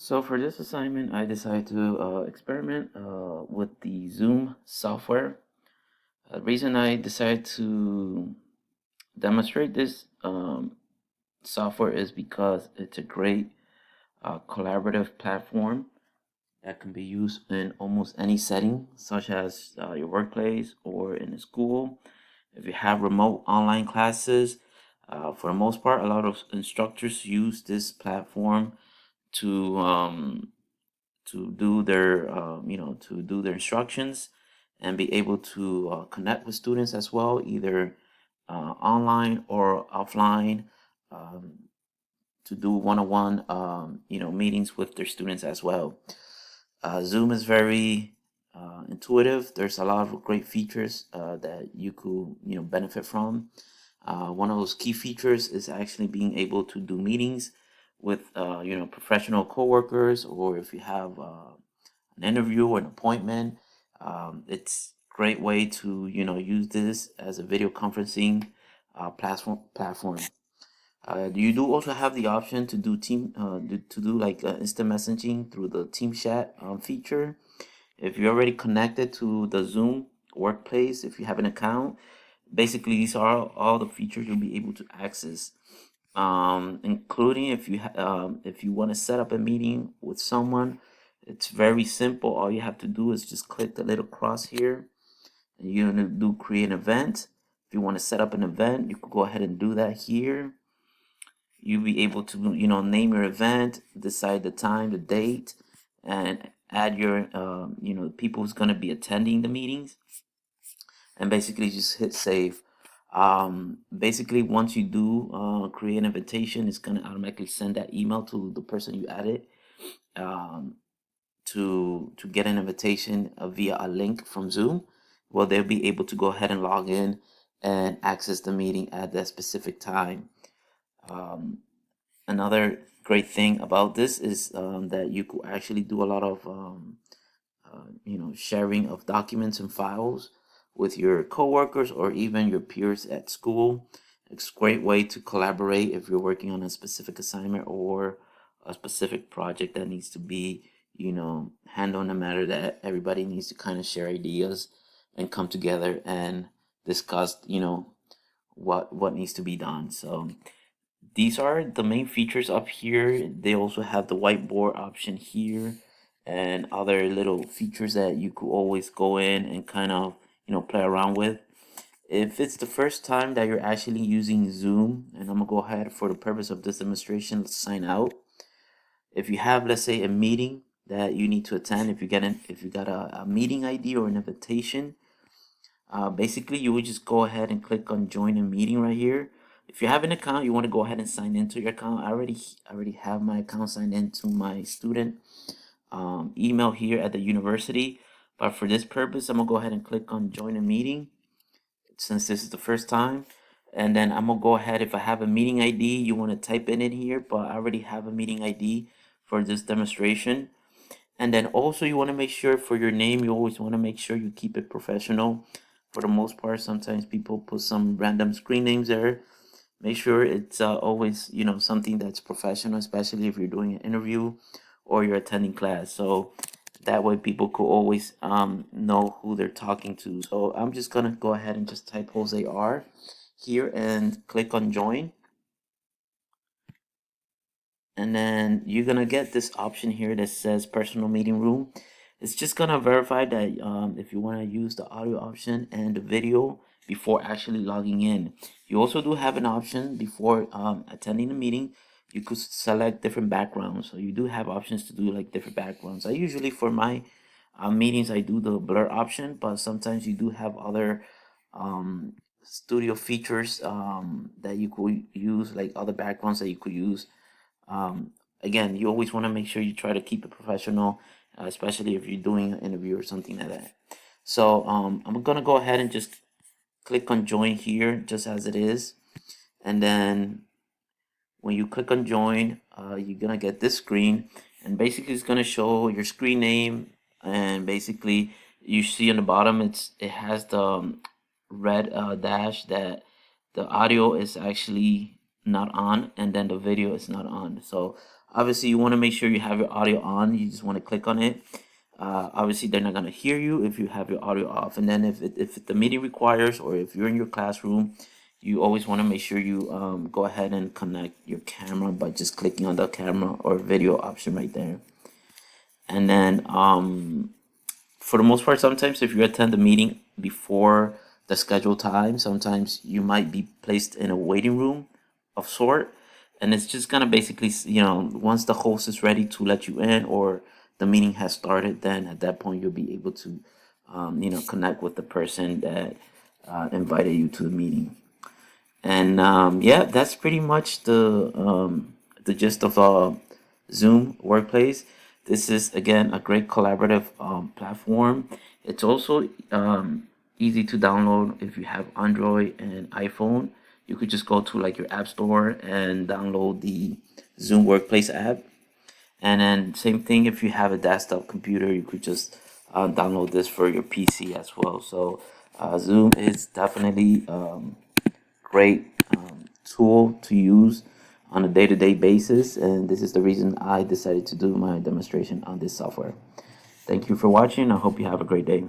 So for this assignment, I decided to experiment with the Zoom software. The reason I decided to demonstrate this software is because it's a great collaborative platform that can be used in almost any setting, such as your workplace or in a school. If you have remote online classes, for the most part, a lot of instructors use this platform to do their to do their instructions and be able to connect with students as well, either online or offline, um, to do one-on-one meetings with their students as well. Zoom is very intuitive. There's a lot of great features that you could benefit from. One of those key features is actually being able to do meetings with professional coworkers, or if you have an interview or an appointment. It's a great way to use this as a video conferencing platform. You do also have the option to do like instant messaging through the team chat feature. If you're already connected to the Zoom workplace, if you have an account, basically these are all the features you'll be able to access, including if you want to set up a meeting with someone. It's very simple. All you have to do is just click the little cross here, and you're gonna do create an event. If you want to set up an event, you could go ahead and do that here. You'll be able to name your event, decide the time, the date, and add your people who's going to be attending the meetings, and basically just hit save. Basically, once you do create an invitation, it's going to automatically send that email to the person you added, um, to get an invitation via a link from Zoom. Well, they'll be able to go ahead and log in and access the meeting at that specific time. um, Another great thing about this is that you could actually do a lot of sharing of documents and files with your coworkers or even your peers at school. It's a great way to collaborate if you're working on a specific assignment or a specific project that needs to be handled, in a matter that everybody needs to kind of share ideas and come together and discuss what needs to be done. So these are the main features up here. They also have the whiteboard option here and other little features that you could always go in and kind of play around with. If it's the first time that you're actually using Zoom, and I'm gonna go ahead for the purpose of this demonstration, let's sign out. If you have, let's say, a meeting that you need to attend, if you got a meeting ID or an invitation, basically you would just go ahead and click on join a meeting right here. If you have an account, you want to go ahead and sign into your account. I already have my account signed into my student email here at the university. But for this purpose, I'm gonna go ahead and click on join a meeting since this is the first time. And then I'm gonna go ahead, if I have a meeting ID, you want to type it in here, but I already have a meeting ID for this demonstration. And then also you want to make sure for your name, you always want to make sure you keep it professional. For the most part, sometimes people put some random screen names there. Make sure it's always something that's professional, especially if you're doing an interview or you're attending class. So that way people could always know who they're talking to. So I'm just gonna go ahead and just type Jose R here and click on join. And then you're gonna get this option here that says personal meeting room. It's just gonna verify that if you want to use the audio option and the video before actually logging in. You also do have an option before attending the meeting. You could select different backgrounds, so you do have options to do like different backgrounds. I usually, for my meetings, I do the blur option, but sometimes you do have other studio features that you could use, like other backgrounds that you could use. Again, you always want to make sure you try to keep it professional, especially if you're doing an interview or something like that. So I'm gonna go ahead and just click on join here, just as it is. And then when you click on join, you're gonna get this screen, and basically it's gonna show your screen name, and basically you see on the bottom it has the red dash that the audio is actually not on, and then the video is not on. So Obviously, you want to make sure you have your audio on. You just want to click on it. Obviously, they're not going to hear you if you have your audio off. And then if the meeting requires, or if you're in your classroom, you always want to make sure you go ahead and connect your camera by just clicking on the camera or video option right there. And then for the most part, sometimes if you attend the meeting before the scheduled time, sometimes you might be placed in a waiting room of sort, and it's just gonna basically, once the host is ready to let you in or the meeting has started, then at that point you'll be able to, connect with the person that invited you to the meeting. And yeah, that's pretty much the gist of Zoom Workplace. This is again a great collaborative platform. It's also easy to download if you have Android and iPhone. You could just go to like your app store and download the Zoom Workplace app. And then same thing if you have a desktop computer, you could just download this for your PC as well. So Zoom is definitely great tool to use on a day-to-day basis, and this is the reason I decided to do my demonstration on this software. Thank you for watching. I hope you have a great day.